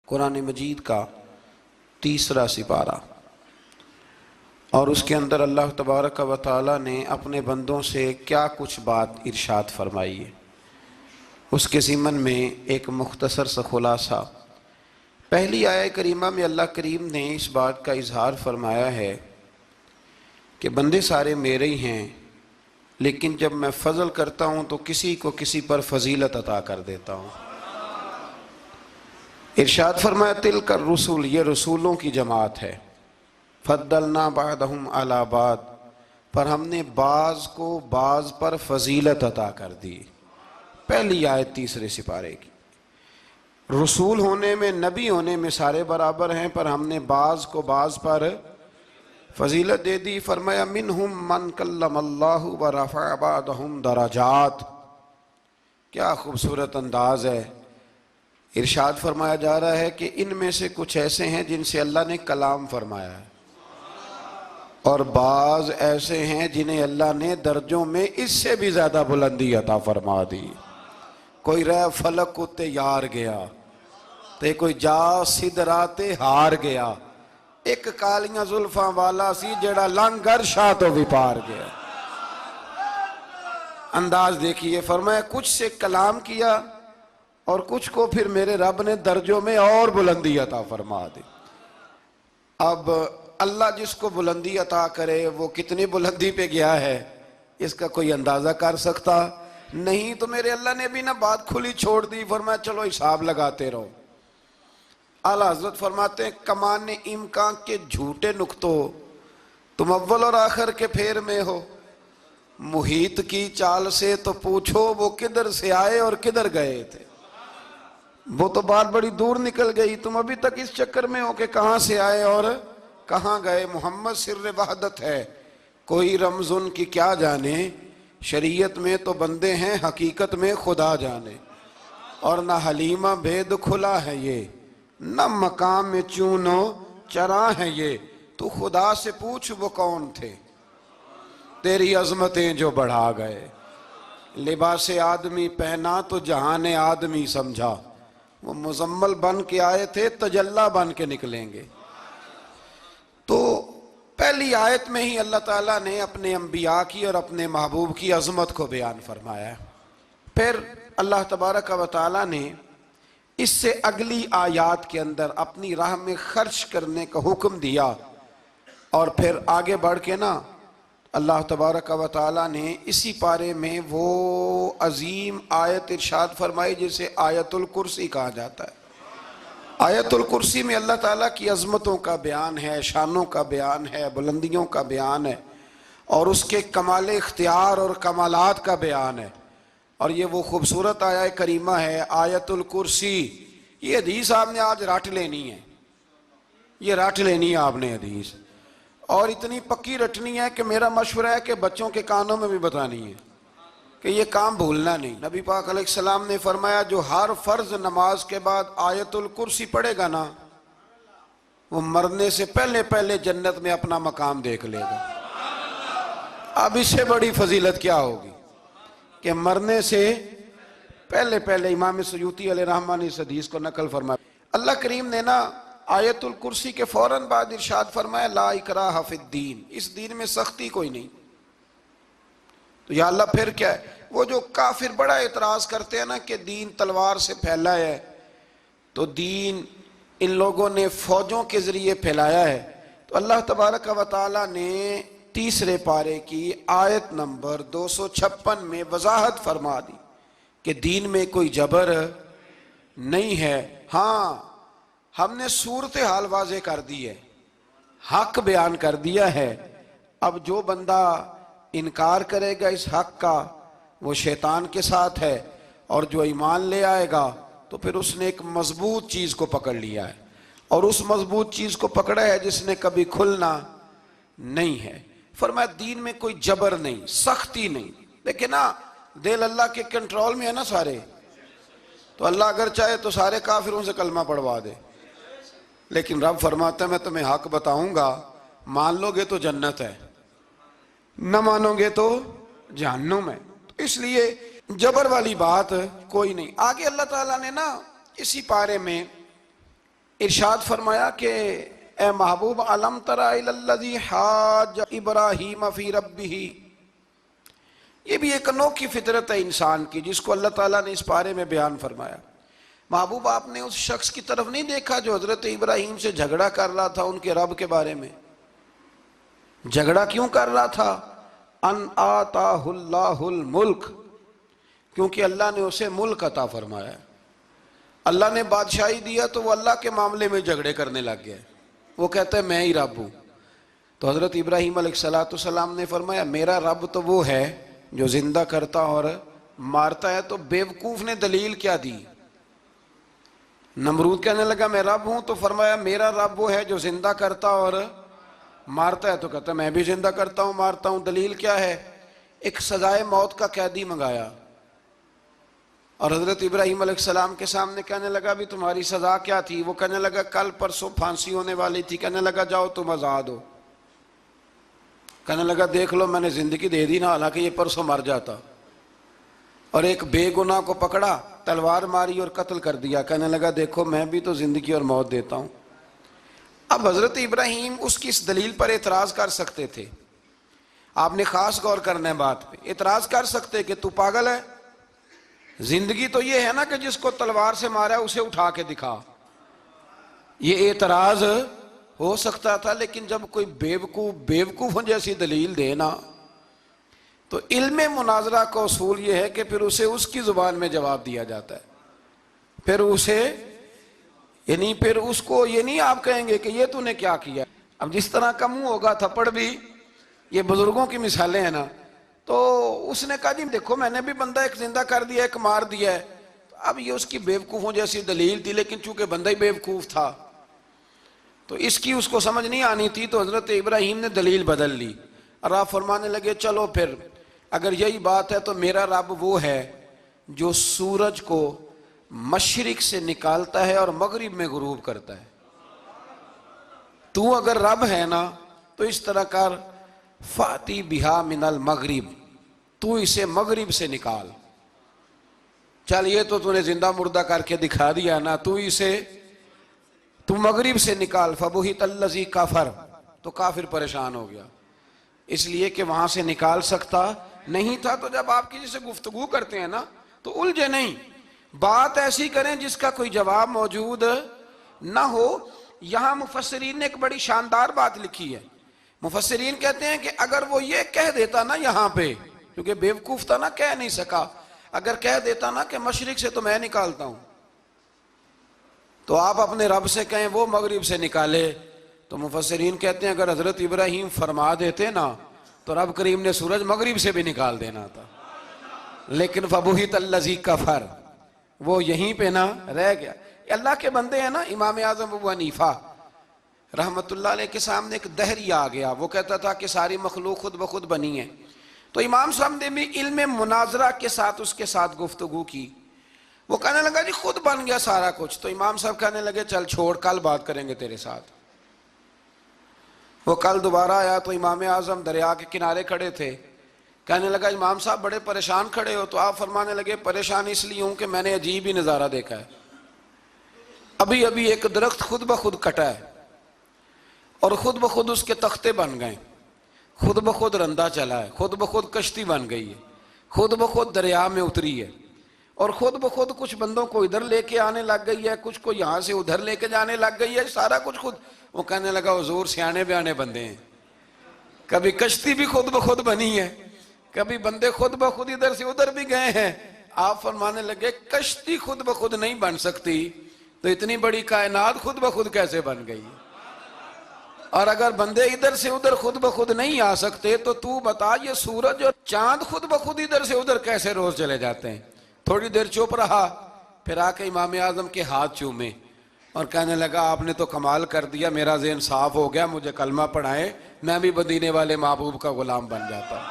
قرآن مجید کا 3 سپارہ، اور اس کے اندر اللہ تبارک و تعالیٰ نے اپنے بندوں سے کیا کچھ بات ارشاد فرمائی ہے، اس کے ضمن میں ایک مختصر سا خلاصہ۔ پہلی آیہ کریمہ میں اللہ کریم نے اس بات کا اظہار فرمایا ہے کہ بندے سارے میرے ہی ہیں، لیکن جب میں فضل کرتا ہوں تو کسی کو کسی پر فضیلت عطا کر دیتا ہوں۔ ارشاد فرمایا تلک الرسل، یہ رسولوں کی جماعت ہے، فضلنا بعضهم علی بعض، پر ہم نے بعض کو بعض پر فضیلت عطا کر دی۔ پہلی آیت 3 سپارے کی، رسول ہونے میں نبی ہونے میں سارے برابر ہیں، پر ہم نے بعض کو بعض پر فضیلت دے دی۔ فرمایا منہم من کلم اللہ ورفع بعضهم درجات، کیا خوبصورت انداز ہے۔ ارشاد فرمایا جا رہا ہے کہ ان میں سے کچھ ایسے ہیں جن سے اللہ نے کلام فرمایا ہے، اور بعض ایسے ہیں جنہیں اللہ نے درجوں میں اس سے بھی زیادہ بلندی عطا فرما دی۔ کوئی رہ فلک کو تیار گیا تے کوئی جا سدرات ہار گیا، ایک کالیاں زلفاں والا سی جڑا لنگر شاہ تو بھی پار گیا۔ انداز دیکھیے، فرمایا کچھ سے کلام کیا اور کچھ کو پھر میرے رب نے درجوں میں اور بلندی عطا فرما دی۔ اب اللہ جس کو بلندی عطا کرے وہ کتنی بلندی پہ گیا ہے اس کا کوئی اندازہ کر سکتا نہیں۔ تو میرے اللہ نے بھی نہ بات کھلی چھوڑ دی، فرمایا چلو حساب لگاتے رہو۔ اعلیٰ حضرت فرماتے ہیں کمان امکان کے جھوٹے نکتوں، تم اول اور آخر کے پھیر میں ہو، محیط کی چال سے تو پوچھو وہ کدھر سے آئے اور کدھر گئے تھے۔ وہ تو بات بڑی دور نکل گئی، تم ابھی تک اس چکر میں ہو کہ کہاں سے آئے اور کہاں گئے۔ محمد سر وحدت ہے، کوئی رمز ان کی کیا جانے، شریعت میں تو بندے ہیں حقیقت میں خدا جانے۔ اور نہ حلیمہ بید کھلا ہے یہ، نہ مقام میں چونو چراں ہے یہ، تو خدا سے پوچھ وہ کون تھے تیری عظمتیں جو بڑھا گئے۔ لباس آدمی پہنا تو جہان آدمی سمجھا، وہ مزمل بن کے آئے تھے تجلی بن کے نکلیں گے۔ تو پہلی آیت میں ہی اللہ تعالیٰ نے اپنے انبیاء کی اور اپنے محبوب کی عظمت کو بیان فرمایا ہے۔ پھر اللہ تبارک و تعالیٰ نے اس سے اگلی آیات کے اندر اپنی راہ میں خرچ کرنے کا حکم دیا، اور پھر آگے بڑھ کے نا اللہ تبارک و تعالیٰ نے اسی پارے میں وہ عظیم آیت ارشاد فرمائی جسے آیت الکرسی کہا جاتا ہے۔ آیت الکرسی میں اللہ تعالیٰ کی عظمتوں کا بیان ہے، شانوں کا بیان ہے، بلندیوں کا بیان ہے، اور اس کے کمال اختیار اور کمالات کا بیان ہے۔ اور یہ وہ خوبصورت آیہ کریمہ ہے آیت الکرسی۔ یہ حدیث آپ نے آج رٹ لینی ہے، یہ رٹ لینی ہے آپ نے حدیث، اور اتنی پکی رٹنی ہے کہ میرا مشورہ ہے کہ بچوں کے کانوں میں بھی بتانی ہے کہ یہ کام بھولنا نہیں۔ نبی پاک علیہ السلام نے فرمایا جو ہر فرض نماز کے بعد آیت الکرسی پڑھے گا نا، وہ مرنے سے پہلے پہلے جنت میں اپنا مقام دیکھ لے گا۔ اب اس سے بڑی فضیلت کیا ہوگی کہ مرنے سے پہلے پہلے۔ امام سیوطی علیہ رحمہ نے اس حدیث کو نقل فرمایا۔ اللہ کریم نے نا آیت الکرسی کے فوراً بعد ارشاد فرمایا لا اکراہ فی الدین، اس دین میں سختی کوئی نہیں۔ تو یا اللہ پھر کیا ہے؟ وہ جو کافر بڑا اعتراض کرتے ہیں نا کہ دین تلوار سے پھیلا ہے، تو دین ان لوگوں نے فوجوں کے ذریعے پھیلایا ہے۔ تو اللہ تبارک و تعالیٰ نے 3 پارے کی آیت نمبر 256 میں وضاحت فرما دی کہ دین میں کوئی جبر نہیں ہے۔ ہاں ہم نے صورتحال واضح کر دی ہے، حق بیان کر دیا ہے۔ اب جو بندہ انکار کرے گا اس حق کا وہ شیطان کے ساتھ ہے، اور جو ایمان لے آئے گا تو پھر اس نے ایک مضبوط چیز کو پکڑ لیا ہے، اور اس مضبوط چیز کو پکڑا ہے جس نے کبھی کھلنا نہیں ہے۔ فرمایا دین میں کوئی جبر نہیں، سختی نہیں، لیکن نا دل اللہ کے کنٹرول میں ہے نا سارے، تو اللہ اگر چاہے تو سارے کافروں سے کلمہ پڑھوا دے، لیکن رب فرماتا ہے میں تمہیں حق بتاؤں گا، مان لو گے تو جنت ہے، نہ مانو گے تو جہنم ہے۔ اس لیے جبر والی بات کوئی نہیں۔ آگے اللہ تعالیٰ نے نا اسی پارے میں ارشاد فرمایا کہ اے محبوب علم تر الی الذی حاج ابراہیم فی ربہ، یہ بھی ایک انوکھی فطرت ہے انسان کی جس کو اللہ تعالیٰ نے اس پارے میں بیان فرمایا۔ محبوب آپ نے اس شخص کی طرف نہیں دیکھا جو حضرت ابراہیم سے جھگڑا کر رہا تھا ان کے رب کے بارے میں؟ جھگڑا کیوں کر رہا تھا؟ ان آتاہ اللہ الملک، کیونکہ اللہ نے اسے ملک عطا فرمایا، اللہ نے بادشاہی دیا تو وہ اللہ کے معاملے میں جھگڑے کرنے لگ گیا، وہ کہتا ہے میں ہی رب ہوں۔ تو حضرت ابراہیم علیہ السلام نے فرمایا میرا رب تو وہ ہے جو زندہ کرتا اور مارتا ہے۔ تو بیوقوف نے دلیل کیا دی؟ نمرود کہنے لگا میں رب ہوں، تو فرمایا میرا رب وہ ہے جو زندہ کرتا اور مارتا ہے، تو کہتا ہے میں بھی زندہ کرتا ہوں مارتا ہوں، دلیل کیا ہے؟ ایک سزائے موت کا قیدی منگایا اور حضرت ابراہیم علیہ السلام کے سامنے کہنے لگا بھی تمہاری سزا کیا تھی؟ وہ کہنے لگا کل پرسوں پھانسی ہونے والی تھی۔ کہنے لگا جاؤ تم آزاد ہو۔ کہنے لگا دیکھ لو میں نے زندگی دے دی نا، حالانکہ یہ پرسوں مر جاتا، اور ایک بے گناہ کو پکڑا، تلوار ماری اور قتل کر دیا۔ کہنے لگا دیکھو میں بھی تو زندگی اور موت دیتا ہوں۔ اب حضرت ابراہیم اس کی اس دلیل پر اعتراض کر سکتے تھے، آپ نے خاص غور کرنا ہے بات پہ، اعتراض کر سکتے کہ تو پاگل ہے، زندگی تو یہ ہے نا کہ جس کو تلوار سے مارا ہے اسے اٹھا کے دکھا، یہ اعتراض ہو سکتا تھا۔ لیکن جب کوئی بیوقوفوں جیسی دلیل دے نا، تو علم مناظرہ کا اصول یہ ہے کہ پھر اسے اس کی زبان میں جواب دیا جاتا ہے، پھر اسے پھر اس کو یہ نہیں آپ کہیں گے کہ یہ تو نے کیا کیا۔ اب جس طرح کا منہ ہوگا تھپڑ بھی، یہ بزرگوں کی مثالیں ہیں نا، تو اس نے کہا جی دیکھو میں نے بھی بندہ ایک زندہ کر دیا ایک مار دیا ہے، اب یہ اس کی بیوقوفوں جیسی دلیل تھی، لیکن چونکہ بندہ ہی بیوقوف تھا تو اس کی اس کو سمجھ نہیں آنی تھی، تو حضرت ابراہیم نے دلیل بدل لی اور آپ فرمانے لگے چلو پھر اگر یہی بات ہے تو میرا رب وہ ہے جو سورج کو مشرق سے نکالتا ہے اور مغرب میں غروب کرتا ہے۔ تو اگر رب ہے نا تو اس طرح کر فاتی بہا من المغرب، تو اسے مغرب سے نکال، چل یہ تو نے زندہ مردہ کر کے دکھا دیا نا، تو مغرب سے نکال۔ فبہت الذی کفر، تو کافر پریشان ہو گیا، اس لیے کہ وہاں سے نکال سکتا نہیں تھا۔ تو جب آپ کسی سے گفتگو کرتے ہیں نا تو الجھے نہیں، بات ایسی کریں جس کا کوئی جواب موجود نہ ہو۔ یہاں مفسرین نے ایک بڑی شاندار بات لکھی ہے، مفسرین کہتے ہیں کہ اگر وہ یہ کہہ دیتا نا یہاں پہ، کیونکہ بیوقوف تھا نا کہہ نہیں سکا، اگر کہہ دیتا نا کہ مشرق سے تو میں نکالتا ہوں، تو آپ اپنے رب سے کہیں وہ مغرب سے نکالے، تو مفسرین کہتے ہیں اگر حضرت ابراہیم فرما دیتے نا تو رب کریم نے سورج مغرب سے بھی نکال دینا تھا، لیکن فبہت الذی کفر، وہ یہیں پہ نہ رہ گیا۔ اللہ کے بندے ہیں نا، امام اعظم ابو حنیفہ رحمت اللہ علیہ کے سامنے ایک دہری آ گیا، وہ کہتا تھا کہ ساری مخلوق خود بخود بنی ہے، تو امام صاحب نے بھی علم مناظرہ کے ساتھ اس کے ساتھ گفتگو کی، وہ کہنے لگا جی خود بن گیا سارا کچھ، تو امام صاحب کہنے لگے چل چھوڑ کل بات کریں گے تیرے ساتھ۔ وہ کل دوبارہ آیا تو امام اعظم دریا کے کنارے کھڑے تھے، کہنے لگا امام صاحب بڑے پریشان کھڑے ہو، تو آپ فرمانے لگے پریشان اس لیے ہوں کہ میں نے عجیب ہی نظارہ دیکھا ہے، ابھی ابھی ایک درخت خود بخود کٹا ہے اور خود بخود اس کے تختے بن گئے، خود بخود رندہ چلا ہے، خود بخود کشتی بن گئی ہے، خود بخود دریا میں اتری ہے، اور خود بخود کچھ بندوں کو ادھر لے کے آنے لگ گئی ہے، کچھ کو یہاں سے ادھر لے کے جانے لگ گئی ہے، سارا کچھ خود۔ وہ کہنے لگا حضور سیانے بیانے بندے ہیں، کبھی کشتی بھی خود بخود بنی ہے، کبھی بندے خود بخود ادھر سے ادھر بھی گئے ہیں۔ آپ فرمانے لگے کشتی خود بخود نہیں بن سکتی تو اتنی بڑی کائنات خود بخود کیسے بن گئی؟ اور اگر بندے ادھر سے ادھر خود بخود نہیں آ سکتے تو بتا یہ سورج اور چاند خود بخود ادھر سے ادھر کیسے روز چلے جاتے ہیں؟ تھوڑی دیر چپ رہا، پھر آ کے امام اعظم کے ہاتھ چومے اور کہنے لگا آپ نے تو کمال کر دیا، میرا ذہن صاف ہو گیا، مجھے کلمہ پڑھائیں، میں بھی مدینے والے محبوب کا غلام بن جاتا۔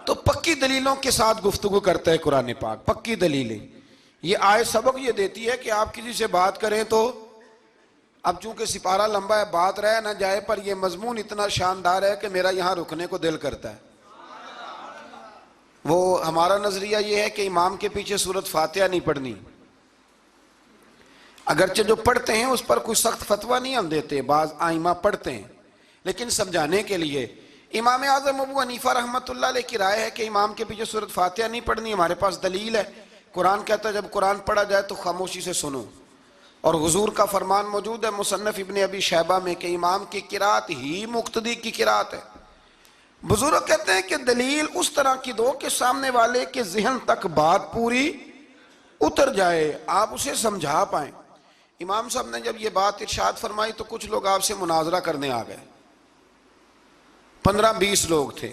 تو پکی دلیلوں کے ساتھ گفتگو کرتا ہے قرآن پاک، پکی دلیلیں۔ یہ آیت سبق یہ دیتی ہے کہ آپ کسی سے بات کریں تو اب چونکہ سپارہ لمبا ہے بات رہ نہ جائے، پر یہ مضمون اتنا شاندار ہے کہ میرا یہاں رکنے کو دل کرتا ہے۔ وہ ہمارا نظریہ یہ ہے کہ امام کے پیچھے سورۃ فاتحہ نہیں پڑھنی، اگرچہ جو پڑھتے ہیں اس پر کوئی سخت فتویٰ نہیں ہم دیتے، بعض آئمہ پڑھتے ہیں، لیکن سمجھانے کے لیے امام اعظم ابو حنیفہ رحمۃ اللہ علیہ کی رائے ہے کہ امام کے پیچھے سورۃ فاتحہ نہیں پڑھنی. ہمارے پاس دلیل ہے، قرآن کہتا ہے جب قرآن پڑھا جائے تو خاموشی سے سنو، اور حضور کا فرمان موجود ہے مصنف ابن ابی شیبہ میں کہ امام کی قرات ہی مقتدی کی قرات ہے. بزرگ کہتے ہیں کہ دلیل اس طرح کی دو کہ سامنے والے کے ذہن تک بات پوری اتر جائے، آپ اسے سمجھا پائیں. امام صاحب نے جب یہ بات ارشاد فرمائی تو کچھ لوگ آپ سے مناظرہ کرنے آ گئے، 15-20 لوگ تھے.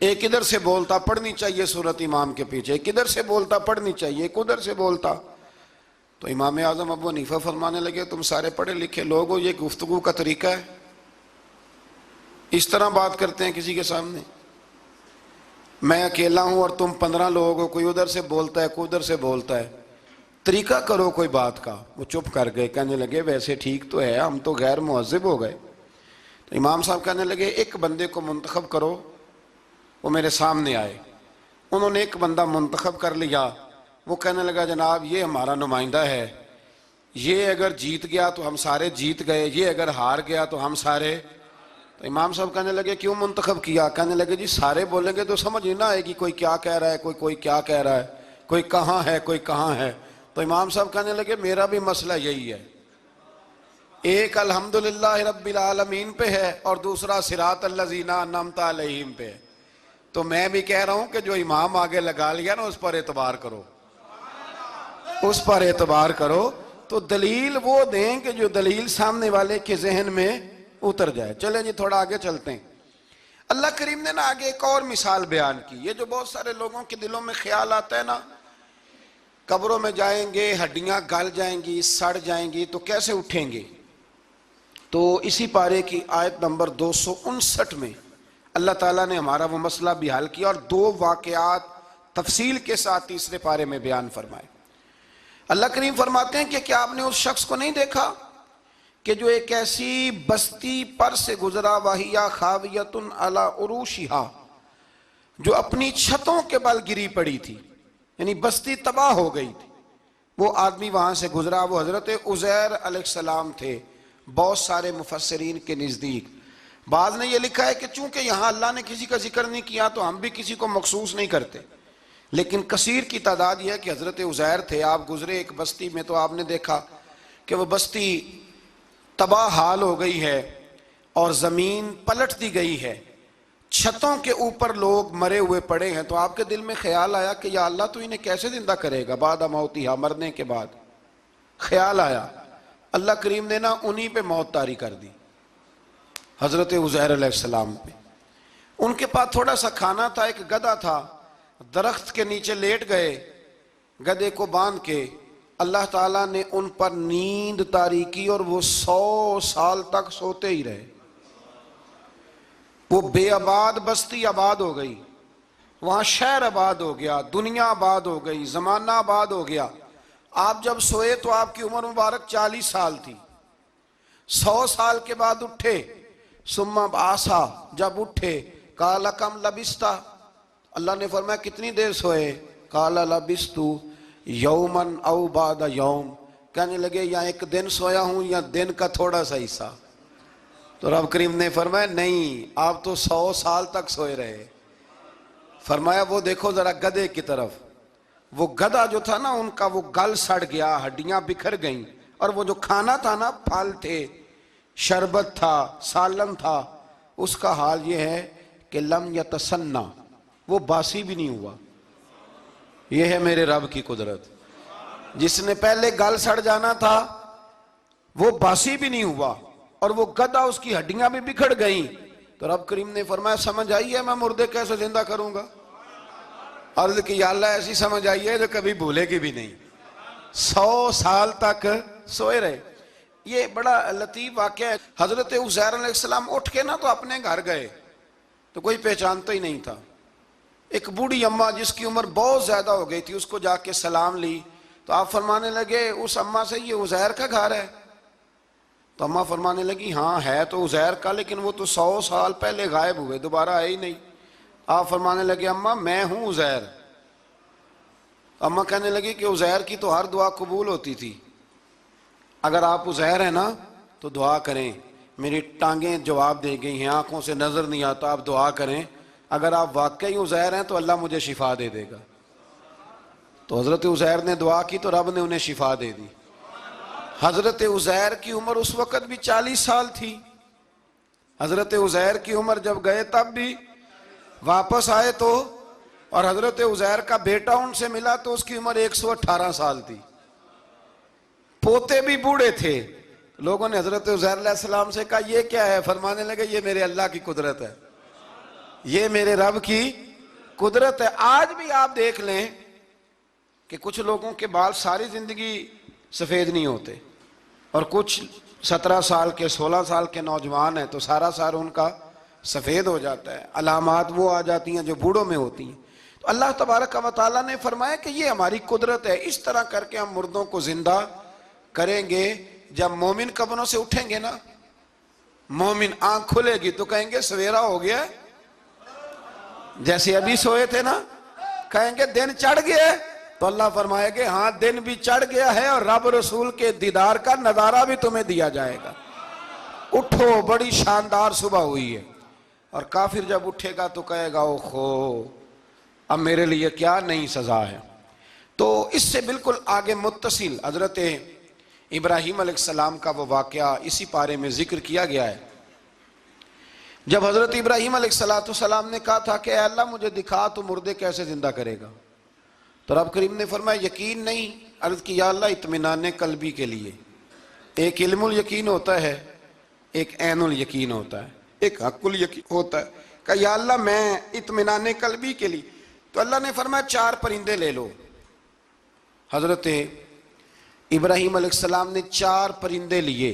ایک ادھر سے بولتا پڑھنی چاہیے صورت امام کے پیچھے، ایک ادھر سے بولتا پڑھنی چاہیے، ایک ادھر سے بولتا. تو امام اعظم ابو حنیفہ فرمانے لگے تم سارے پڑھے لکھے لوگ ہو، یہ گفتگو کا طریقہ ہے؟ اس طرح بات کرتے ہیں کسی کے سامنے؟ میں اکیلا ہوں اور تم 15 لوگ ہو، کوئی ادھر سے بولتا ہے کوئی ادھر سے بولتا ہے، طریقہ کرو کوئی بات کا. وہ چپ کر گئے، کہنے لگے ویسے ٹھیک تو ہے، ہم تو غیر مہذب ہو گئے. تو امام صاحب کہنے لگے ایک بندے کو منتخب کرو، وہ میرے سامنے آئے. انہوں نے ایک بندہ منتخب کر لیا. وہ کہنے لگا جناب یہ ہمارا نمائندہ ہے، یہ اگر جیت گیا تو ہم سارے جیت گئے، یہ اگر ہار گیا تو ہم سارے. تو امام صاحب کہنے لگے کیوں منتخب کیا؟ کہنے لگے جی سارے بولیں گے تو سمجھ نہیں نہ آئے گی کوئی کیا کہہ رہا ہے، کوئی کیا کہہ رہا ہے، کوئی کہاں ہے کوئی کہاں ہے. تو امام صاحب کہنے لگے میرا بھی مسئلہ یہی ہے، ایک الحمدللہ رب العالمین پہ ہے اور دوسرا صراط الذین انعمت علیہم پہ ہے. تو میں بھی کہہ رہا ہوں کہ جو امام آگے لگا لیا نا اس پر اعتبار کرو، اس پر اعتبار کرو. تو دلیل وہ دیں کہ جو دلیل سامنے والے کے ذہن میں اتر جائے. چلیں جی تھوڑا آگے چلتے ہیں. اللہ کریم نے نا آگے ایک اور مثال بیان کی. یہ جو بہت سارے لوگوں کے دلوں میں خیال آتا ہے نا قبروں میں جائیں گے ہڈیاں گل جائیں گی سڑ جائیں گی تو کیسے اٹھیں گے، تو اسی پارے کی آیت نمبر 259 میں اللہ تعالیٰ نے ہمارا وہ مسئلہ بھی حل کیا اور 2 واقعات تفصیل کے ساتھ تیسرے پارے میں بیان فرمائے. اللہ کریم فرماتے ہیں کہ کیا آپ نے اس شخص کو نہیں دیکھا کہ جو ایک ایسی بستی پر سے گزرا وَهِيَ خَاوِيَةٌ عَلَىٰ عُرُوشِهَا، جو اپنی چھتوں کے بل گری پڑی تھی، یعنی بستی تباہ ہو گئی تھی. وہ آدمی وہاں سے گزرا، وہ حضرت عزیر علیہ السلام تھے. بہت سارے مفسرین کے نزدیک بعض نے یہ لکھا ہے کہ چونکہ یہاں اللہ نے کسی کا ذکر نہیں کیا تو ہم بھی کسی کو مخصوص نہیں کرتے، لیکن کثیر کی تعداد یہ ہے کہ حضرت عزیر تھے. آپ گزرے ایک بستی میں تو آپ نے دیکھا کہ وہ بستی تباہ حال ہو گئی ہے اور زمین پلٹ دی گئی ہے، چھتوں کے اوپر لوگ مرے ہوئے پڑے ہیں. تو آپ کے دل میں خیال آیا کہ یا اللہ تو انہیں کیسے زندہ کرے گا بعد موتہا، مرنے کے بعد. خیال آیا، اللہ کریم نے نا انہی پہ موت طاری کر دی، حضرت عزیر علیہ السلام پہ. ان کے پاس تھوڑا سا کھانا تھا، ایک گدھا تھا، درخت کے نیچے لیٹ گئے گدھے کو باندھ کے. اللہ تعالیٰ نے ان پر نیند طاری کی اور وہ 100 سال تک سوتے ہی رہے. وہ بے آباد بستی آباد ہو گئی، وہاں شہر آباد ہو گیا، دنیا آباد ہو گئی، زمانہ آباد ہو گیا. آپ جب سوئے تو آپ کی عمر مبارک 40 سال تھی. 100 سال کے بعد اٹھے، ثم بعثا، جب اٹھے قال کم لبثت، اللہ نے فرمایا کتنی دیر سوئے؟ قال لبثت یوما او بعد یوم، کہنے لگے یا ایک دن سویا ہوں یا دن کا تھوڑا سا حصہ. تو رب کریم نے فرمایا نہیں، آپ تو 100 سال تک سوئے رہے. فرمایا وہ دیکھو ذرا گدھے کی طرف. وہ گدھا جو تھا نا ان کا وہ گل سڑ گیا، ہڈیاں بکھر گئیں، اور وہ جو کھانا تھا نا پھل تھے، شربت تھا، سالن تھا، اس کا حال یہ ہے کہ لم یتسنہ، وہ باسی بھی نہیں ہوا. یہ ہے میرے رب کی قدرت. جس نے پہلے گل سڑ جانا تھا وہ باسی بھی نہیں ہوا، اور وہ گدھا اس کی ہڈیاں بھی بکھر گئیں. تو رب کریم نے فرمایا سمجھ آئی ہے میں مردے کیسے زندہ کروں گا؟ عرض کی یا اللہ ایسی سمجھ آئی ہے جو کبھی بھولے گی بھی نہیں. 100 سال تک سوئے رہے. یہ بڑا لطیف واقعہ ہے. حضرت عزیر علیہ السلام اٹھ کے نا تو اپنے گھر گئے تو کوئی پہچانتا ہی نہیں تھا. ایک بوڑھی اماں جس کی عمر بہت زیادہ ہو گئی تھی اس کو جا کے سلام لی تو آپ فرمانے لگے اس اماں سے یہ عزیر کا گھر ہے؟ تو اماں فرمانے لگی ہاں ہے تو عزیر کا، لیکن وہ تو 100 سال پہلے غائب ہوئے، دوبارہ آئے ہی نہیں. آپ فرمانے لگے اماں میں ہوں عزیر. اماں کہنے لگی کہ عزیر کی تو ہر دعا قبول ہوتی تھی، اگر آپ عزیر ہیں نا تو دعا کریں، میری ٹانگیں جواب دے گئی ہیں، آنکھوں سے نظر نہیں آتا، آپ دعا کریں اگر آپ واقعی عزیر ہیں تو اللہ مجھے شفا دے دے گا۔ تو حضرت عزیر نے دعا کی تو رب نے انہیں شفا دے دی۔ حضرت عزیر کی عمر اس وقت بھی 40 سال تھی، حضرت عزیر کی عمر جب گئے تب بھی، واپس آئے تو، اور حضرت عزیر کا بیٹا ان سے ملا تو اس کی عمر 118 سال تھی، پوتے بھی بوڑھے تھے۔ لوگوں نے حضرت عزیر علیہ السلام سے کہا یہ کیا ہے؟ فرمانے لگے یہ میرے اللہ کی قدرت ہے، یہ میرے رب کی قدرت ہے۔ آج بھی آپ دیکھ لیں کہ کچھ لوگوں کے بال ساری زندگی سفید نہیں ہوتے، اور کچھ 17 سال کے 16 سال کے نوجوان ہیں تو سارا سال ان کا سفید ہو جاتا ہے، علامات وہ آ جاتی ہیں جو بوڑھوں میں ہوتی ہیں۔ تو اللہ تبارک و تعالیٰ نے فرمایا کہ یہ ہماری قدرت ہے، اس طرح کر کے ہم مردوں کو زندہ کریں گے۔ جب مومن قبروں سے اٹھیں گے نا، مومن آنکھ کھلے گی تو کہیں گے سویرا ہو گیا، جیسے ابھی سوئے تھے نا، کہیں گے دن چڑھ گیا، تو اللہ فرمائے گے ہاں دن بھی چڑھ گیا ہے اور رب رسول کے دیدار کا نظارہ بھی تمہیں دیا جائے گا، اٹھو بڑی شاندار صبح ہوئی ہے۔ اور کافر جب اٹھے گا تو کہے گا اوہو اب میرے لیے کیا نئی سزا ہے۔ تو اس سے بالکل آگے متصل حضرت ابراہیم علیہ السلام کا وہ واقعہ اسی پارے میں ذکر کیا گیا ہے۔ جب حضرت ابراہیم علیہ السلام نے کہا تھا کہ اے اللہ مجھے دکھا تو مردے کیسے زندہ کرے گا، تو رب کریم نے فرمایا یقین نہیں، عرض کی یا اللہ اطمینان قلبی کے لیے۔ ایک علم الیقین ہوتا ہے، ایک عین الیقین ہوتا ہے، ایک حق الیقین ہوتا ہے۔ کہا یا اللہ میں اطمینان قلبی کے لیے، تو اللہ نے فرمایا 4 پرندے لے لو۔ حضرت ابراہیم علیہ السلام نے 4 پرندے لیے،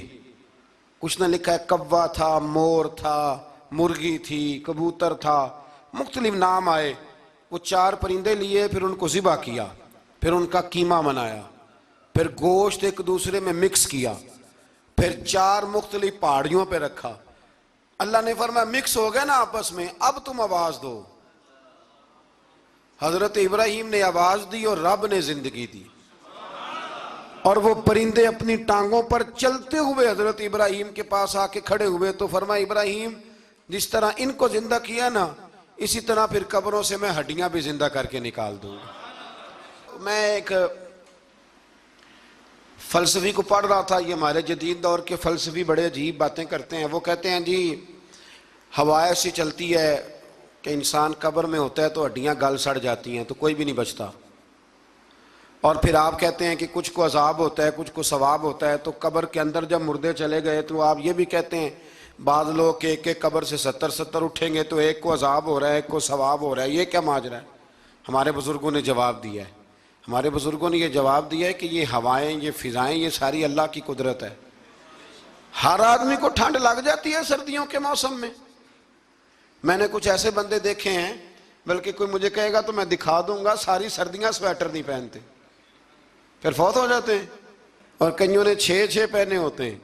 کچھ نے لکھا ہے کوا تھا، مور تھا، مرغی تھی، کبوتر تھا، مختلف نام آئے۔ وہ 4 پرندے لیے، پھر ان کو ذبح کیا، پھر ان کا قیمہ بنایا، پھر گوشت ایک دوسرے میں مکس کیا، پھر 4 مختلف پہاڑیوں پہ رکھا۔ اللہ نے فرمایا مکس ہو گئے نا آپس میں، اب تم آواز دو۔ حضرت ابراہیم نے آواز دی اور رب نے زندگی دی، اور وہ پرندے اپنی ٹانگوں پر چلتے ہوئے حضرت ابراہیم کے پاس آ کے کھڑے ہوئے۔ تو فرمایا ابراہیم جس طرح ان کو زندہ کیا نا، اسی طرح پھر قبروں سے میں ہڈیاں بھی زندہ کر کے نکال دوں گا۔ میں ایک فلسفی کو پڑھ رہا تھا، یہ ہمارے جدید دور کے فلسفی بڑے عجیب باتیں کرتے ہیں۔ وہ کہتے ہیں جی ہوا ایسی چلتی ہے کہ انسان قبر میں ہوتا ہے تو ہڈیاں گل سڑ جاتی ہیں تو کوئی بھی نہیں بچتا، اور پھر آپ کہتے ہیں کہ کچھ کو عذاب ہوتا ہے کچھ کو ثواب ہوتا ہے۔ تو قبر کے اندر جب مردے چلے گئے تو آپ یہ بھی کہتے ہیں بعض لوگ کہ ایک قبر سے 70 اٹھیں گے تو ایک کو عذاب ہو رہا ہے ایک کو ثواب ہو رہا ہے، یہ کیا ماجرا ہے؟ ہمارے بزرگوں نے جواب دیا ہے، ہمارے بزرگوں نے یہ جواب دیا ہے کہ یہ ہوائیں، یہ فضائیں، یہ ساری اللہ کی قدرت ہے۔ ہر آدمی کو ٹھنڈ لگ جاتی ہے سردیوں کے موسم میں۔ میں نے کچھ ایسے بندے دیکھے ہیں، بلکہ کوئی مجھے کہے گا تو میں دکھا دوں گا، ساری سردیاں سویٹر نہیں پہنتے، پھر فوت ہو جاتے ہیں۔ اور کئیوں نے 6 پہنے ہوتے ہیں،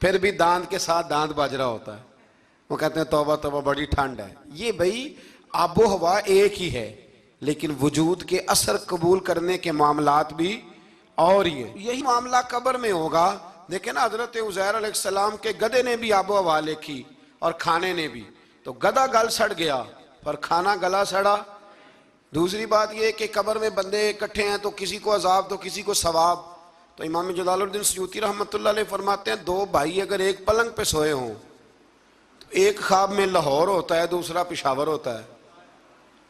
پھر بھی دانت کے ساتھ دانت بج رہا ہوتا ہے، وہ کہتے ہیں توبہ توبہ بڑی ٹھنڈ ہے۔ یہ بھائی آب و ہوا ایک ہی ہے، لیکن وجود کے اثر قبول کرنے کے معاملات بھی اور ہی ہیں۔ یہی معاملہ قبر میں ہوگا۔ دیکھیں نا حضرت عزیر علیہ السلام کے گدھے نے بھی آب و ہوا لکھی اور کھانے نے بھی، تو گدھا گل سڑ گیا پر کھانا گلا سڑا۔ دوسری بات یہ کہ قبر میں بندے اکٹھے ہیں تو کسی کو عذاب تو کسی کو ثواب۔ تو امام جلال الدین سیوطی رحمۃ اللہ علیہ فرماتے ہیں 2 بھائی اگر ایک پلنگ پہ سوئے ہوں تو ایک خواب میں لاہور ہوتا ہے دوسرا پشاور ہوتا ہے،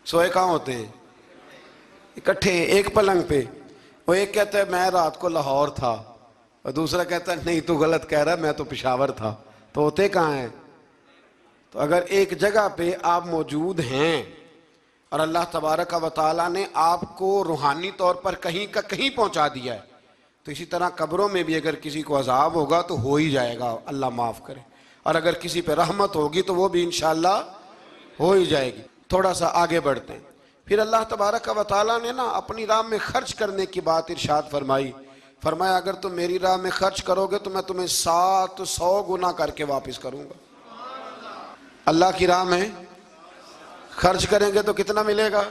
سوئے کہاں ہوتے ہیں؟ اکٹھے ایک پلنگ پہ۔ وہ ایک کہتا ہے میں رات کو لاہور تھا، اور دوسرا کہتا ہے نہیں تو غلط کہہ رہا ہے میں تو پشاور تھا، تو ہوتے کہاں ہیں؟ تو اگر ایک جگہ پہ آپ موجود ہیں اور اللہ تبارک و تعالیٰ نے آپ کو روحانی طور پر کہیں کا کہیں پہنچا دیا ہے، تو اسی طرح قبروں میں بھی اگر کسی کو عذاب ہوگا تو ہو ہی جائے گا، اللہ معاف کرے، اور اگر کسی پہ رحمت ہوگی تو وہ بھی انشاءاللہ ہو ہی جائے گی۔ تھوڑا سا آگے بڑھتے ہیں۔ پھر اللہ تبارک و تعالیٰ نے نا اپنی راہ میں خرچ کرنے کی بات ارشاد فرمائی، فرمایا اگر تم میری راہ میں خرچ کرو گے تو میں تمہیں 700 گنا کر کے واپس کروں گا۔ اللہ کی راہ میں خرچ کریں گے تو کتنا ملے گا؟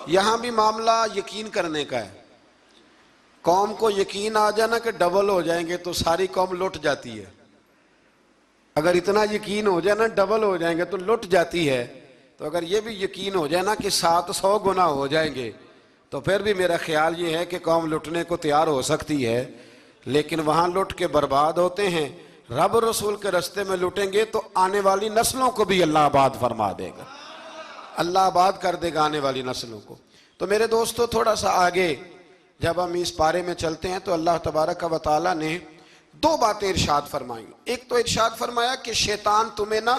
یہاں بھی معاملہ یقین کرنے کا ہے۔ قوم کو یقین آ جانا کہ ڈبل ہو جائیں گے تو ساری قوم لٹ جاتی ہے. اگر اتنا یقین ہو جائے نا ڈبل ہو جائیں گے تو لٹ جاتی ہے. تو اگر یہ بھی یقین ہو جائے نا کہ 700 گنا ہو جائیں گے تو پھر بھی میرا خیال یہ ہے کہ قوم لٹنے کو تیار ہو سکتی ہے. لیکن وہاں لٹ کے برباد ہوتے ہیں. رب رسول کے رستے میں لٹیں گے تو آنے والی نسلوں کو بھی اللہ آباد فرما دے گا, اللہ آباد کر دے گا آنے والی نسلوں کو. تو میرے دوستو تھوڑا سا آگے جب ہم اس پارے میں چلتے ہیں تو اللہ تبارک و تعالیٰ نے 2 باتیں ارشاد فرمائیں. ایک تو ارشاد فرمایا کہ شیطان تمہیں نا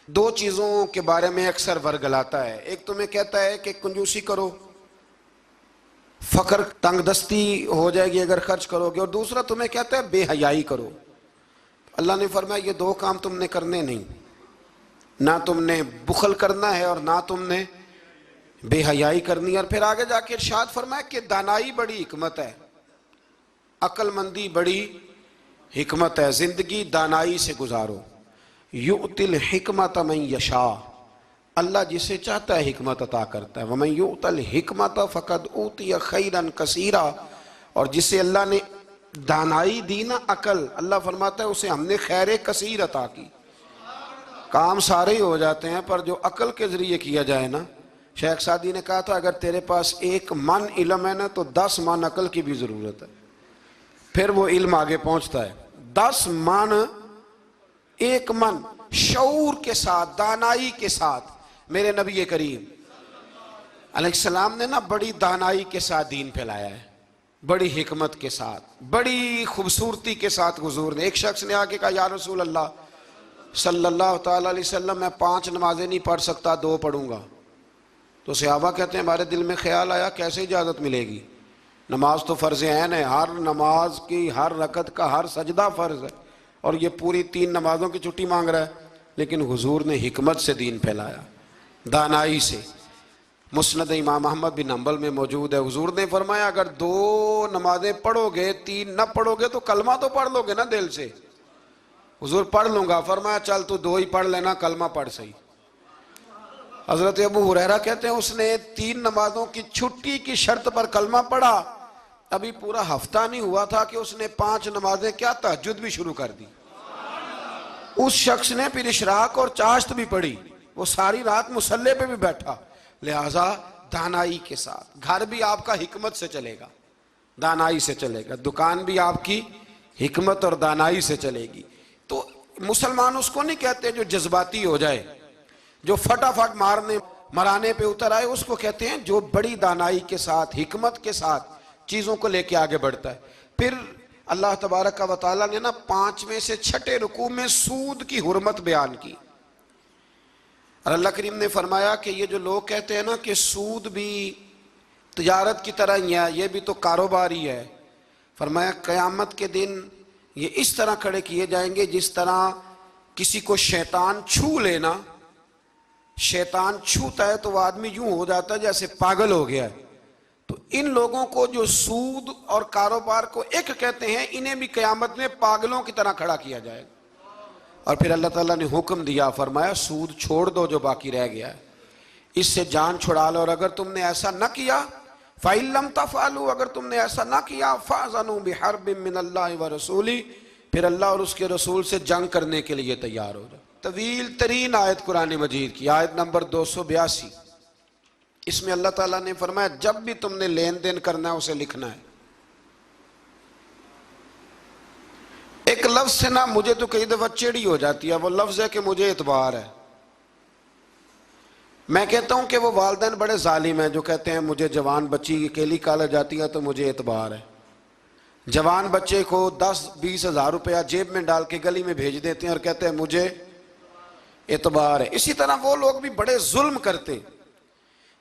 2 چیزوں کے بارے میں اکثر ورگلاتا ہے. ایک تمہیں کہتا ہے کہ کنجوسی کرو, فقر تنگ دستی ہو جائے گی اگر خرچ کرو گے, اور دوسرا تمہیں کہتا ہے بے حیائی کرو. اللہ نے فرمایا یہ 2 کام تم نے کرنے نہیں, نہ تم نے بخل کرنا ہے اور نہ تم نے بے حیائی کرنی. اور پھر آگے جا کے ارشاد فرمایا کہ دانائی بڑی حکمت ہے, عقل مندی بڑی حکمت ہے, زندگی دانائی سے گزارو. یؤتی الحکمت من یشاء, اللہ جسے چاہتا ہے حکمت عطا کرتا ہے. ومن یؤت الحکمت فقد اوتی خیرا کثیرا, اور جسے اللہ نے دانائی دی نا عقل, اللہ فرماتا ہے اسے ہم نے خیر کثیر عطا کی. کام سارے ہی ہو جاتے ہیں پر جو عقل کے ذریعے کیا جائے نا, شیخ سعدی نے کہا تھا اگر تیرے پاس 1 من علم ہے نا تو 10 من عقل کی بھی ضرورت ہے, پھر وہ علم آگے پہنچتا ہے. 10 من 1 من شعور کے ساتھ, دانائی کے ساتھ. میرے نبی کریم علیہ السلام نے نا بڑی دانائی کے ساتھ دین پھیلایا ہے, بڑی حکمت کے ساتھ, بڑی خوبصورتی کے ساتھ. حضور نے, ایک شخص نے آگے کہا یا رسول اللہ صلی اللہ تعالیٰ علیہ وسلم میں 5 نمازیں نہیں پڑھ سکتا, 2 پڑھوں گا. تو صحابہ کہتے ہیں ہمارے دل میں خیال آیا کیسے اجازت ملے گی, نماز تو فرض عین ہے, ہر نماز کی ہر رکعت کا ہر سجدہ فرض ہے, اور یہ پوری 3 نمازوں کی چھٹی مانگ رہا ہے. لیکن حضور نے حکمت سے دین پھیلایا, دانائی سے. مسند امام احمد بن حنبل میں موجود ہے, حضور نے فرمایا اگر 2 نمازیں پڑھو گے 3 نہ پڑھو گے تو کلمہ تو پڑھ لو گے نا دل سے. حضور پڑھ لوں گا, فرمایا چل تو 2 ہی پڑھ لینا, کلمہ پڑھ صحیح. حضرت ابو ہریرہ کہتے ہیں اس نے 3 نمازوں کی چھٹی کی شرط پر کلمہ پڑھا, ابھی پورا ہفتہ نہیں ہوا تھا کہ اس نے 5 نمازیں کیا تہجد بھی شروع کر دی. اس شخص نے پھر اشراق اور چاشت بھی پڑھی, وہ ساری رات مصلی پہ بھی بیٹھا. لہٰذا دانائی کے ساتھ. گھر بھی آپ کا حکمت سے چلے گا, دانائی سے چلے گا. دکان بھی آپ کی حکمت اور دانائی سے چلے گی. تو مسلمان اس کو نہیں کہتے جو جذباتی ہو جائے, جو فٹافٹ مرانے پہ اتر آئے, اس کو کہتے ہیں جو بڑی دانائی کے ساتھ حکمت کے ساتھ چیزوں کو لے کے آگے بڑھتا ہے. پھر اللہ تبارک و تعالیٰ نے نا 5ویں سے 6ٹھے رکوع میں سود کی حرمت بیان کی. اور اللہ کریم نے فرمایا کہ یہ جو لوگ کہتے ہیں نا کہ سود بھی تجارت کی طرح ہی ہے, یہ بھی تو کاروبار ہی ہے, فرمایا قیامت کے دن یہ اس طرح کھڑے کیے جائیں گے جس طرح کسی کو شیطان چھو لینا. شیطان چھوتا ہے تو وہ آدمی یوں ہو جاتا ہے جیسے پاگل ہو گیا ہے. تو ان لوگوں کو جو سود اور کاروبار کو ایک کہتے ہیں, انہیں بھی قیامت میں پاگلوں کی طرح کھڑا کیا جائے گا. اور پھر اللہ تعالیٰ نے حکم دیا, فرمایا سود چھوڑ دو جو باقی رہ گیا ہے, اس سے جان چھڑا لو. اور اگر تم نے ایسا نہ کیا فَإِن لَمْ تَفْعَلُوا, اگر تم نے ایسا نہ کیا فَأْذَنُوا بِحَرْبٍ مِّنَ اللَّهِ وَرَسُولِهِ, پھر اللہ اور اس کے رسول سے جنگ کرنے کے لیے تیار ہو جاؤ. طویل ترین آیت قرآن مجید کی, آیت نمبر 282. اس میں اللہ تعالیٰ نے فرمایا جب بھی تم نے لین دین کرنا ہے اسے لکھنا ہے. ایک لفظ سے نا مجھے تو کئی دفعہ چڑی ہو جاتی ہے, وہ لفظ ہے کہ مجھے اعتبار ہے. میں کہتا ہوں کہ وہ والدین بڑے ظالم ہیں جو کہتے ہیں مجھے جوان بچی اکیلی کالج جاتی ہے تو مجھے اعتبار ہے. جوان بچے کو 10-20 ہزار روپیہ جیب میں ڈال کے گلی میں بھیج دیتے ہیں اور کہتے ہیں مجھے اعتبار ہے. اسی طرح وہ لوگ بھی بڑے ظلم کرتے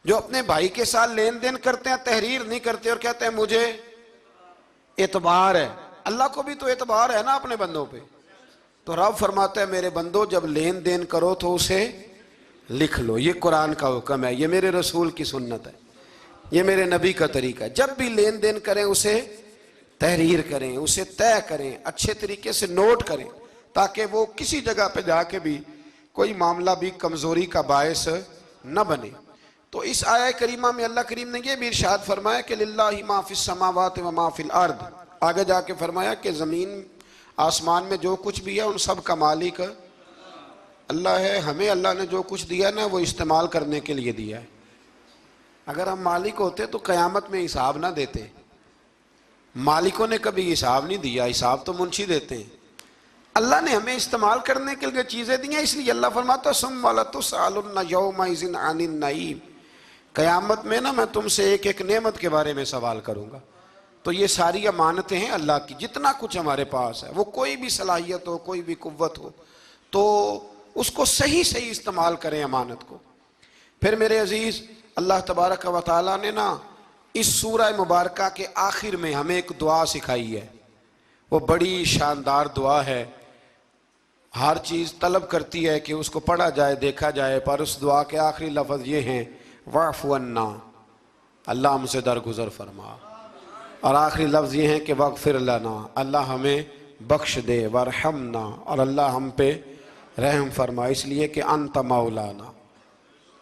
جو اپنے بھائی کے ساتھ لین دین کرتے ہیں, تحریر نہیں کرتے اور کہتے ہیں مجھے اعتبار ہے. اللہ کو بھی تو اعتبار ہے نا اپنے بندوں پہ. تو رب فرماتا ہے میرے بندو جب لین دین کرو تو اسے لکھ لو. یہ قرآن کا حکم ہے, یہ میرے رسول کی سنت ہے, یہ میرے نبی کا طریقہ ہے. جب بھی لین دین کریں اسے تحریر کریں, اسے طے کریں, اچھے طریقے سے نوٹ کریں, تاکہ وہ کسی جگہ پہ جا کے بھی کوئی معاملہ بھی کمزوری کا باعث نہ بنے. تو اس آیہ کریمہ میں اللہ کریم نے یہ بھی ارشاد فرمایا کہ للہ ما فی السماوات و ما فی الارض، آگے جا کے فرمایا کہ زمین آسمان میں جو کچھ بھی ہے ان سب کا مالک اللہ ہے. ہمیں اللہ نے جو کچھ دیا نا وہ استعمال کرنے کے لیے دیا ہے. اگر ہم مالک ہوتے تو قیامت میں حساب نہ دیتے. مالکوں نے کبھی حساب نہیں دیا، حساب تو منشی دیتے ہیں. اللہ نے ہمیں استعمال کرنے کے لیے چیزیں دی ہیں، اس لیے اللہ فرماتا ہے ثم لتسألن یومئذ عن النعیم، قیامت میں نا میں تم سے ایک ایک نعمت کے بارے میں سوال کروں گا. تو یہ ساری امانتیں ہیں اللہ کی. جتنا کچھ ہمارے پاس ہے، وہ کوئی بھی صلاحیت ہو، کوئی بھی قوت ہو، تو اس کو صحیح صحیح استعمال کریں امانت کو. پھر میرے عزیز، اللہ تبارک و تعالیٰ نے نا اس سورہ مبارکہ کے آخر میں ہمیں ایک دعا سکھائی ہے. وہ بڑی شاندار دعا ہے. ہر چیز طلب کرتی ہے کہ اس کو پڑھا جائے، دیکھا جائے، پر اس دعا کے آخری لفظ یہ ہیں واعف عنا، اللہ ہم سے درگزر فرما. اور آخری لفظ یہ ہیں کہ واغفر لنا، اللہ ہمیں بخش دے، وارحمنا، اور اللہ ہم پہ رحم فرما، اس لیے کہ انت مولانا،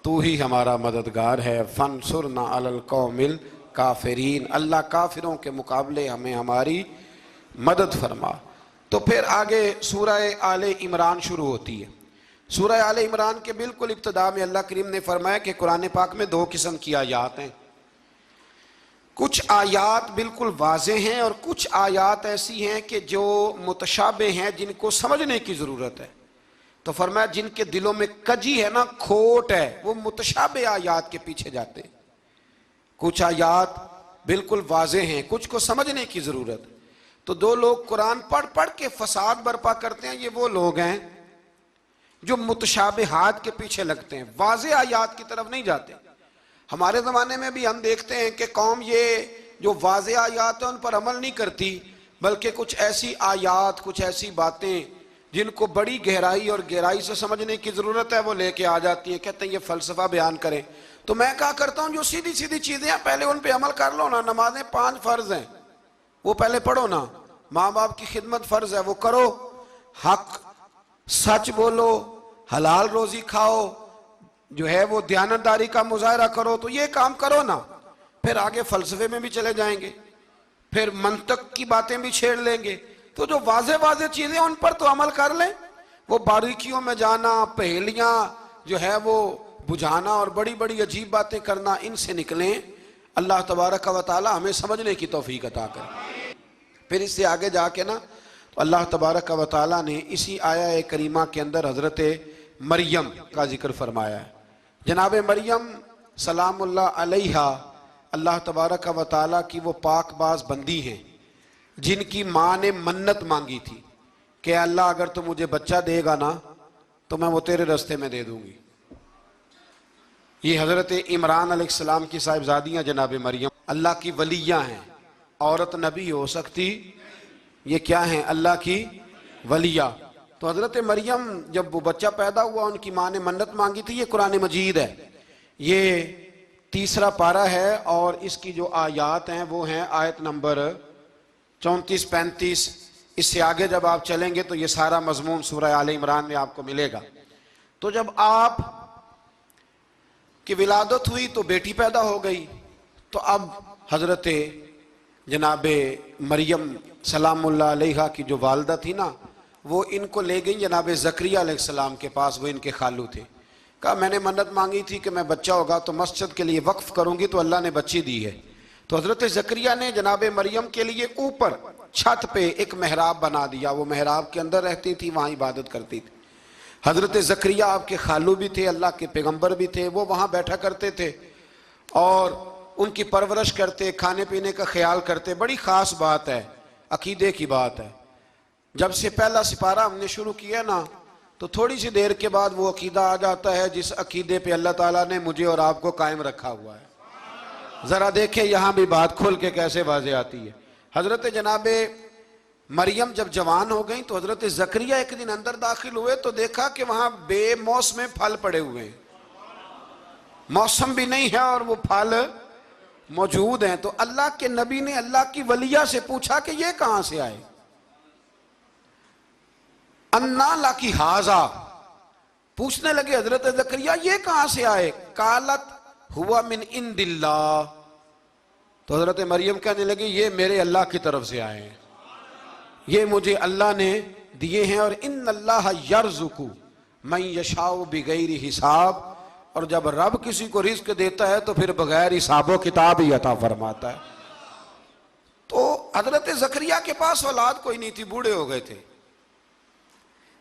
تو ہی ہمارا مددگار ہے. فانصرنا علی القوم الکافرین، اللہ کافروں کے مقابلے ہمیں ہماری مدد فرما. تو پھر آگے سورہ آل عمران شروع ہوتی ہے. سورہ آل عمران کے بالکل ابتدا میں اللہ کریم نے فرمایا کہ قرآن پاک میں دو قسم کی آیات ہیں. کچھ آیات بالکل واضح ہیں اور کچھ آیات ایسی ہیں کہ جو متشابہ ہیں، جن کو سمجھنے کی ضرورت ہے. تو فرمایا جن کے دلوں میں کجی ہے نا، کھوٹ ہے، وہ متشابہ آیات کے پیچھے جاتے ہیں. کچھ آیات بالکل واضح ہیں، کچھ کو سمجھنے کی ضرورت. تو دو لوگ قرآن پڑھ پڑھ کے فساد برپا کرتے ہیں، یہ وہ لوگ ہیں جو متشابہات کے پیچھے لگتے ہیں، واضح آیات کی طرف نہیں جاتے. ہمارے زمانے میں بھی ہم دیکھتے ہیں کہ قوم یہ جو واضح آیات ہیں ان پر عمل نہیں کرتی، بلکہ کچھ ایسی آیات، کچھ ایسی باتیں جن کو بڑی گہرائی اور گہرائی سے سمجھنے کی ضرورت ہے وہ لے کے آ جاتی ہیں. کہتے ہیں یہ فلسفہ بیان کریں. تو میں کہا کرتا ہوں جو سیدھی سیدھی چیزیں ہیں پہلے ان پہ عمل کر لو نا. نمازیں 5 فرض ہیں، وہ پہلے پڑھو نا. ماں باپ کی خدمت فرض ہے، وہ کرو. حق سچ بولو، حلال روزی کھاؤ، جو ہے وہ دیانتداری کا مظاہرہ کرو. تو یہ کام کرو نا. پھر آگے فلسفے میں بھی چلے جائیں گے، پھر منطق کی باتیں بھی چھیڑ لیں گے. تو جو واضح واضح چیزیں ان پر تو عمل کر لیں. وہ باریکیوں میں جانا، پہیلیاں جو ہے وہ بجھانا اور بڑی بڑی عجیب باتیں کرنا، ان سے نکلیں. اللہ تبارک و تعالی ہمیں سمجھنے کی توفیق عطا کرے. پھر اس سے آگے جا کے نا تو اللہ تبارک و تعالی نے اسی آیہ کریمہ کے اندر حضرت مریم کا ذکر فرمایا ہے. جناب مریم سلام اللہ علیہا اللہ تبارک و تعالی کی وہ پاک باز بندی ہیں جن کی ماں نے منت مانگی تھی کہ اللہ اگر تو مجھے بچہ دے گا نا تو میں وہ تیرے رستے میں دے دوں گی. یہ حضرت عمران علیہ السلام کی صاحبزادیاں جناب مریم اللہ کی ولیاں ہیں. عورت نبی ہو سکتی، یہ کیا ہیں؟ اللہ کی ولیہ. تو حضرت مریم جب وہ بچہ پیدا ہوا ان کی ماں نے منت مانگی تھی. یہ قرآن مجید ہے، یہ 3 پارہ ہے اور اس کی جو آیات ہیں وہ ہیں آیت نمبر 34-35. اس سے آگے جب آپ چلیں گے تو یہ سارا مضمون سورہ آل عمران میں آپ کو ملے گا. تو جب آپ کی ولادت ہوئی تو بیٹی پیدا ہو گئی. تو اب حضرت جناب مریم سلام اللہ علیہا کی جو والدہ تھی نا وہ ان کو لے گئی جناب زکریا علیہ السلام کے پاس. وہ ان کے خالو تھے. کہا میں نے منت مانگی تھی کہ میں بچہ ہوگا تو مسجد کے لیے وقف کروں گی، تو اللہ نے بچی دی ہے. تو حضرت زکریا نے جناب مریم کے لیے اوپر چھت پہ ایک محراب بنا دیا. وہ محراب کے اندر رہتی تھی، وہاں عبادت کرتی تھی. حضرت زکریا آپ کے خالو بھی تھے، اللہ کے پیغمبر بھی تھے. وہ وہاں بیٹھا کرتے تھے اور ان کی پرورش کرتے، کھانے پینے کا خیال کرتے. بڑی خاص بات ہے، عقیدے کی بات ہے. جب سے پہلا سپارہ ہم نے شروع کیا نا تو تھوڑی سی دیر کے بعد وہ عقیدہ آ جاتا ہے جس عقیدے پہ اللہ تعالیٰ نے مجھے اور آپ کو قائم رکھا ہوا ہے. ذرا دیکھیں یہاں بھی بات کھل کے کیسے واضح آتی ہے. حضرت جناب مریم جب جوان ہو گئیں تو حضرت زکریا ایک دن اندر داخل ہوئے تو دیکھا کہ وہاں بے موسم پھل پڑے ہوئے ہیں. موسم بھی نہیں ہے اور وہ پھل موجود ہیں. تو اللہ کے نبی نے اللہ کی ولیہ سے پوچھا کہ یہ کہاں سے آئے؟ انا لکی ھذا، پوچھنے لگے حضرت زکریا یہ کہاں سے آئے؟ قالت ہوا من عند اللہ. تو حضرت مریم کہنے لگی یہ میرے اللہ کی طرف سے آئے ہیں, یہ مجھے اللہ نے دیے ہیں. اور ان اللہ یرزق من یشاء بغیر حساب, اور جب رب کسی کو رزق دیتا ہے تو پھر بغیر حساب و کتاب ہی عطا فرماتا ہے. تو حضرت زکریا کے پاس اولاد کوئی نہیں تھی, بوڑھے ہو گئے تھے.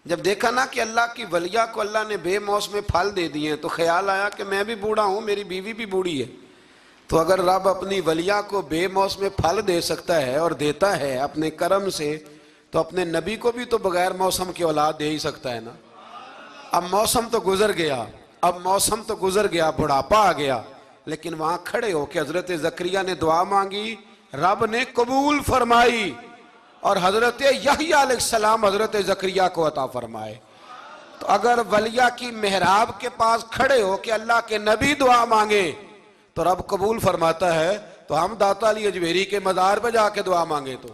جب دیکھا نا کہ اللہ کی ولیہ کو اللہ نے بے موسم پھل دے دیے ہیں تو خیال آیا کہ میں بھی بوڑھا ہوں, میری بیوی بھی بوڑھی ہے, تو اگر رب اپنی ولیہ کو بے موسم پھل دے سکتا ہے اور دیتا ہے اپنے کرم سے, تو اپنے نبی کو بھی تو بغیر موسم کی اولاد دے ہی سکتا ہے نا. اب موسم تو گزر گیا, بڑھاپا آ گیا, لیکن وہاں کھڑے ہو کے حضرت زکریا نے دعا مانگی, رب نے قبول فرمائی, اور حضرت یحییٰ علیہ السلام حضرت زکریا کو عطا فرمائے. تو اگر ولیہ کی محراب کے پاس کھڑے ہو کے اللہ کے نبی دعا مانگے تو رب قبول فرماتا ہے, تو ہم داتا علی اجمیری کے مزار پہ جا کے دعا مانگے, تو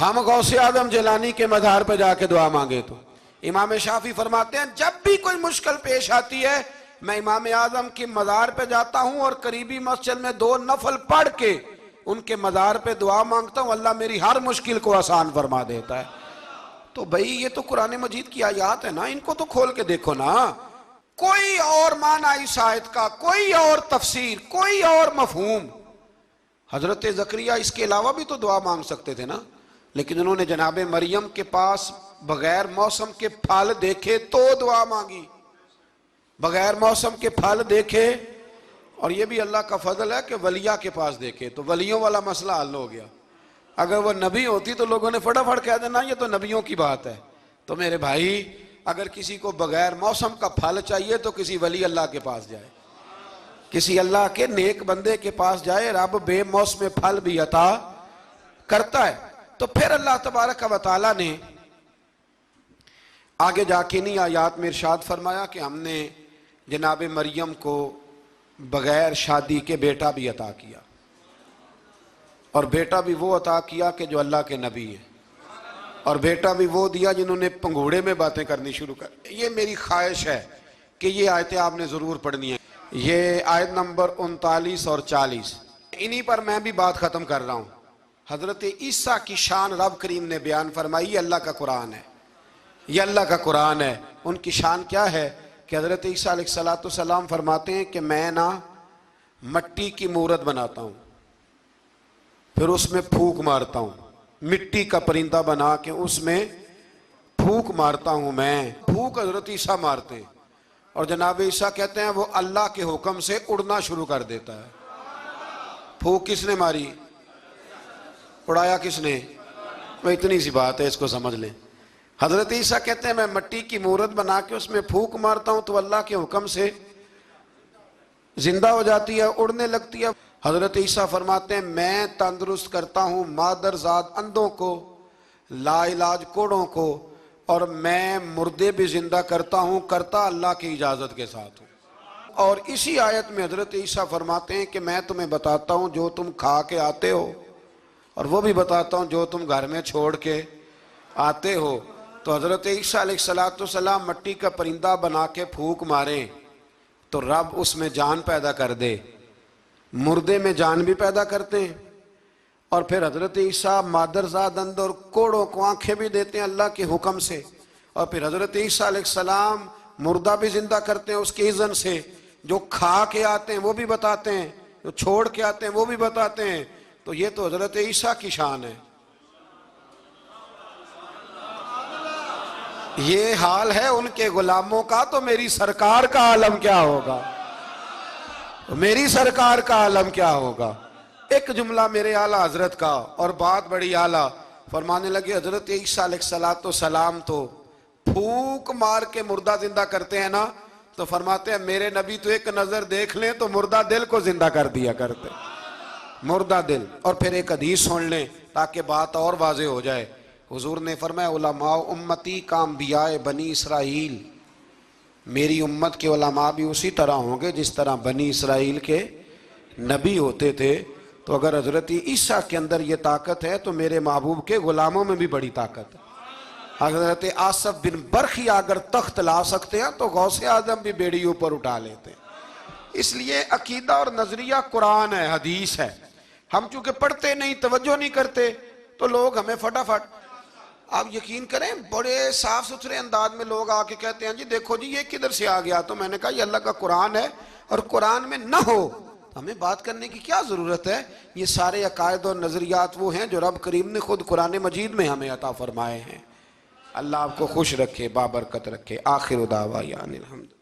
ہم غوث اعظم جیلانی کے مزار پہ جا کے دعا مانگے, تو امام شافعی فرماتے ہیں جب بھی کوئی مشکل پیش آتی ہے میں امام اعظم کے مزار پہ جاتا ہوں اور قریبی مسجد میں 2 نفل پڑھ کے ان کے مزار پہ دعا مانگتا ہوں, اللہ میری ہر مشکل کو آسان فرما دیتا ہے. تو بھئی یہ تو قرآن مجید کی آیات ہے نا, ان کو تو کھول کے دیکھو نا. کوئی اور معنی اس آیت کا, کوئی اور تفسیر, کوئی اور مفہوم. حضرت زکریا اس کے علاوہ بھی تو دعا مانگ سکتے تھے نا, لیکن انہوں نے جناب مریم کے پاس بغیر موسم کے پھل دیکھے تو دعا مانگی, بغیر موسم کے پھل دیکھے. اور یہ بھی اللہ کا فضل ہے کہ ولیہ کے پاس دیکھے, تو ولیوں والا مسئلہ حل ہو گیا. اگر وہ نبی ہوتی تو لوگوں نے فٹافٹ کہہ دینا یہ تو نبیوں کی بات ہے. تو میرے بھائی اگر کسی کو بغیر موسم کا پھل چاہیے تو کسی ولی اللہ کے پاس جائے, کسی اللہ کے نیک بندے کے پاس جائے, رب بے موسم پھل بھی عطا کرتا ہے. تو پھر اللہ تبارک و تعالیٰ نے آگے جا کے نہیں آیات میں ارشاد فرمایا کہ ہم نے جناب مریم کو بغیر شادی کے بیٹا بھی عطا کیا, اور بیٹا بھی وہ عطا کیا کہ جو اللہ کے نبی ہے, اور بیٹا بھی وہ دیا جنہوں نے پنگوڑے میں باتیں کرنی شروع کر. یہ میری خواہش ہے کہ یہ آیتیں آپ نے ضرور پڑھنی ہیں. یہ آیت نمبر 39 اور 40, انہی پر میں بھی بات ختم کر رہا ہوں. حضرت عیسیٰ کی شان رب کریم نے بیان فرمائی, یہ اللہ کا قرآن ہے, یہ اللہ کا قرآن ہے. ان کی شان کیا ہے کہ حضرت عیسیٰ علیہ السلام فرماتے ہیں کہ میں نا مٹی کی مورت بناتا ہوں, پھر اس میں پھونک مارتا ہوں, مٹی کا پرندہ بنا کے اس میں پھونک مارتا ہوں میں. پھونک حضرت عیسیٰ مارتے ہیں, اور جناب عیسیٰ کہتے ہیں وہ اللہ کے حکم سے اڑنا شروع کر دیتا ہے. پھونک کس نے ماری, اڑایا کس نے؟ وہ اتنی سی بات ہے, اس کو سمجھ لیں. حضرت عیسیٰ کہتے ہیں میں مٹی کی مورت بنا کے اس میں پھونک مارتا ہوں تو اللہ کے حکم سے زندہ ہو جاتی ہے, اڑنے لگتی ہے. حضرت عیسیٰ فرماتے ہیں میں تندرست کرتا ہوں مادرزاد اندھوں کو, لا علاج کوڑوں کو, اور میں مردے بھی زندہ کرتا ہوں, کرتا اللہ کی اجازت کے ساتھ ہوں. اور اسی آیت میں حضرت عیسیٰ فرماتے ہیں کہ میں تمہیں بتاتا ہوں جو تم کھا کے آتے ہو, اور وہ بھی بتاتا ہوں جو تم گھر میں چھوڑ کے آتے ہو. تو حضرت عیسیٰ علیہ السلام مٹی کا پرندہ بنا کے پھونک ماریں تو رب اس میں جان پیدا کر دے, مردے میں جان بھی پیدا کرتے ہیں. اور پھر حضرت عیسیٰ مادرزاد اندھ اور کوڑوں کو آنکھیں بھی دیتے ہیں اللہ کے حکم سے. اور پھر حضرت عیسیٰ علیہ السلام مردہ بھی زندہ کرتے ہیں اس کے اذن سے. جو کھا کے آتے ہیں وہ بھی بتاتے ہیں, جو چھوڑ کے آتے ہیں وہ بھی بتاتے ہیں. تو یہ تو حضرت عیسیٰ کی شان ہے. یہ حال ہے ان کے غلاموں کا, تو میری سرکار کا عالم کیا ہوگا, میری سرکار کا عالم کیا ہوگا. ایک جملہ میرے اعلیٰ حضرت کا, اور بات بڑی اعلیٰ, فرمانے لگے حضرت عیسیٰ علیہ السلام تو پھونک مار کے مردہ زندہ کرتے ہیں نا, تو فرماتے ہیں میرے نبی تو ایک نظر دیکھ لیں تو مردہ دل کو زندہ کر دیا کرتے, مردہ دل. اور پھر ایک حدیث سن لیں تاکہ بات اور واضح ہو جائے. حضور نے فرمایا علماء امتی کا انبیاء بنی اسرائیل, میری امت کے علماء بھی اسی طرح ہوں گے جس طرح بنی اسرائیل کے نبی ہوتے تھے. تو اگر حضرت عیسیٰ کے اندر یہ طاقت ہے تو میرے محبوب کے غلاموں میں بھی بڑی طاقت ہے. حضرت آصف بن برخی اگر تخت لا سکتے ہیں تو غوث اعظم بھی بیڑی اوپر اٹھا لیتے ہیں. اس لیے عقیدہ اور نظریہ قرآن ہے، حدیث ہے. ہم چونکہ پڑھتے نہیں، توجہ نہیں کرتے، تو لوگ ہمیں فٹافٹ، آپ یقین کریں بڑے صاف ستھرے انداز میں لوگ آ کے کہتے ہیں جی دیکھو جی یہ کدھر سے آ گیا. تو میں نے کہا یہ اللہ کا قرآن ہے، اور قرآن میں نہ ہو ہمیں بات کرنے کی کیا ضرورت ہے. یہ سارے عقائد اور نظریات وہ ہیں جو رب کریم نے خود قرآن مجید میں ہمیں عطا فرمائے ہیں. اللہ آپ کو خوش رکھے، بابرکت رکھے. آخر دعوانا الحمد.